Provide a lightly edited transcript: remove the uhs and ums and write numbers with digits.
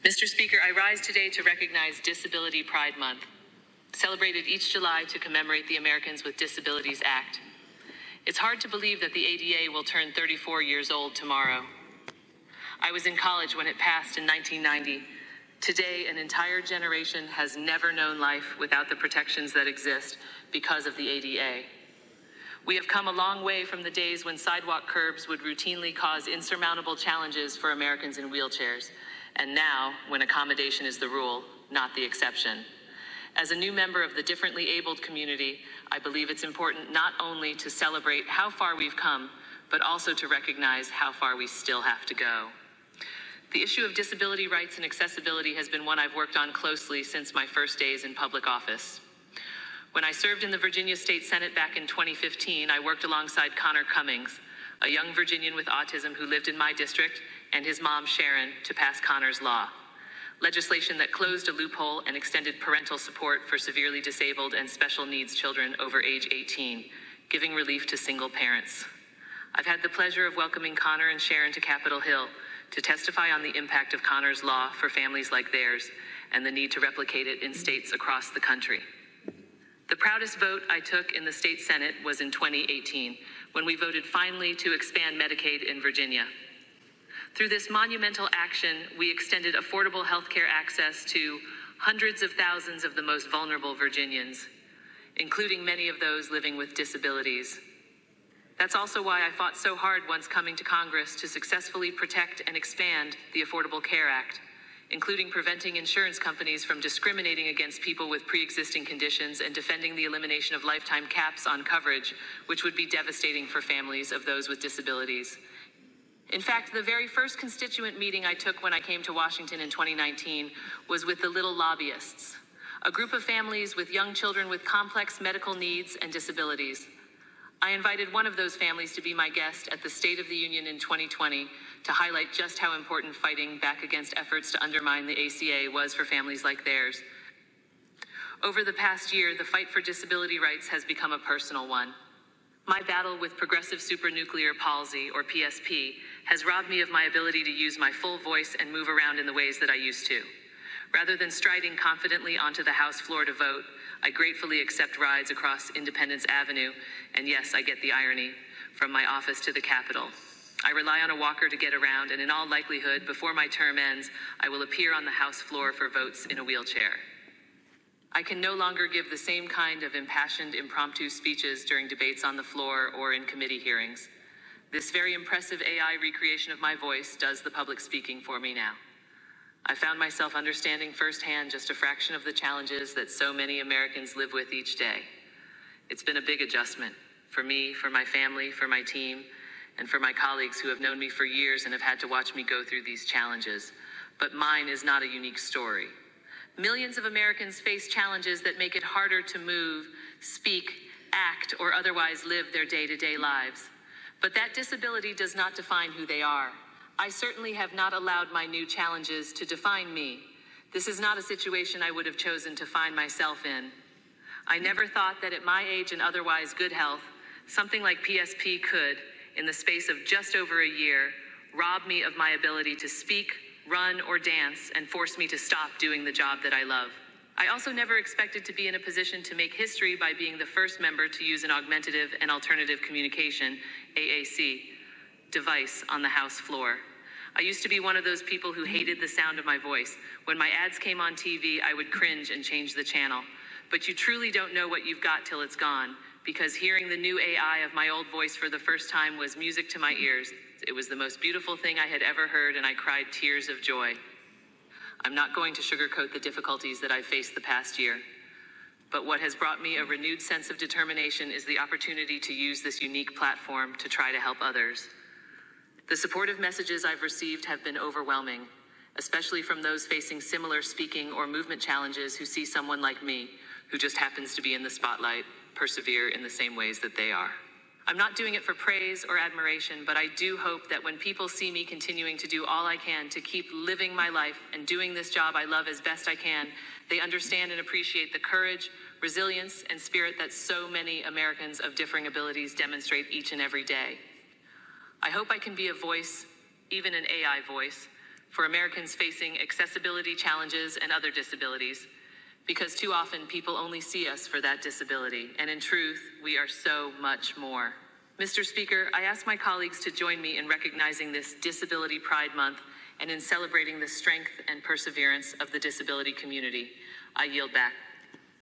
Mr. Speaker, I rise today to recognize Disability Pride Month, celebrated each July to commemorate the Americans with Disabilities Act. It's hard to believe that the ADA will turn 34 years old tomorrow. I was in college when it passed in 1990. Today, an entire generation has never known life without the protections that exist because of the ADA. We have come a long way from the days when sidewalk curbs would routinely cause insurmountable challenges for Americans in wheelchairs, and now, when accommodation is the rule, not the exception. As a new member of the differently abled community, I believe it's important not only to celebrate how far we've come, but also to recognize how far we still have to go. The issue of disability rights and accessibility has been one I've worked on closely since my first days in public office. When I served in the Virginia State Senate back in 2015, I worked alongside Connor Cummings, a young Virginian with autism who lived in my district, and his mom, Sharon, to pass Connor's Law, legislation that closed a loophole and extended parental support for severely disabled and special needs children over age 18, giving relief to single parents. I've had the pleasure of welcoming Connor and Sharon to Capitol Hill to testify on the impact of Connor's Law for families like theirs and the need to replicate it in states across the country. The proudest vote I took in the state Senate was in 2018, when we voted finally to expand Medicaid in Virginia. Through this monumental action, we extended affordable health care access to hundreds of thousands of the most vulnerable Virginians, including many of those living with disabilities. That's also why I fought so hard once coming to Congress to successfully protect and expand the Affordable Care Act, including preventing insurance companies from discriminating against people with pre-existing conditions and defending the elimination of lifetime caps on coverage, which would be devastating for families of those with disabilities. In fact, the very first constituent meeting I took when I came to Washington in 2019 was with the Little Lobbyists, a group of families with young children with complex medical needs and disabilities. I invited one of those families to be my guest at the State of the Union in 2020 to highlight just how important fighting back against efforts to undermine the ACA was for families like theirs. Over the past year, the fight for disability rights has become a personal one. My battle with progressive supranuclear palsy, or PSP, has robbed me of my ability to use my full voice and move around in the ways that I used to. Rather than striding confidently onto the House floor to vote, I gratefully accept rides across Independence Avenue, and yes, I get the irony, from my office to the Capitol. I rely on a walker to get around, and in all likelihood, before my term ends, I will appear on the House floor for votes in a wheelchair. I can no longer give the same kind of impassioned, impromptu speeches during debates on the floor or in committee hearings. This very impressive AI recreation of my voice does the public speaking for me now. I found myself understanding firsthand just a fraction of the challenges that so many Americans live with each day. It's been a big adjustment for me, for my family, for my team, and for my colleagues who have known me for years and have had to watch me go through these challenges. But mine is not a unique story. Millions of Americans face challenges that make it harder to move, speak, act, or otherwise live their day-to-day lives. But that disability does not define who they are. I certainly have not allowed my new challenges to define me. This is not a situation I would have chosen to find myself in. I never thought that at my age and otherwise good health, something like PSP could, in the space of just over a year, rob me of my ability to speak, run, or dance, and force me to stop doing the job that I love. I also never expected to be in a position to make history by being the first member to use an augmentative and alternative communication, AAC, device on the House floor. I used to be one of those people who hated the sound of my voice. When my ads came on TV, I would cringe and change the channel. But you truly don't know what you've got till it's gone, because hearing the new AI of my old voice for the first time was music to my ears. It was the most beautiful thing I had ever heard, and I cried tears of joy. I'm not going to sugarcoat the difficulties that I've faced the past year, but what has brought me a renewed sense of determination is the opportunity to use this unique platform to try to help others. The supportive messages I've received have been overwhelming, especially from those facing similar speaking or movement challenges who see someone like me, who just happens to be in the spotlight, persevere in the same ways that they are. I'm not doing it for praise or admiration, but I do hope that when people see me continuing to do all I can to keep living my life and doing this job I love as best I can, they understand and appreciate the courage, resilience, and spirit that so many Americans of differing abilities demonstrate each and every day. I hope I can be a voice, even an AI voice, for Americans facing accessibility challenges and other disabilities, because too often people only see us for that disability, and in truth, we are so much more. Mr. Speaker, I ask my colleagues to join me in recognizing this Disability Pride Month and in celebrating the strength and perseverance of the disability community. I yield back.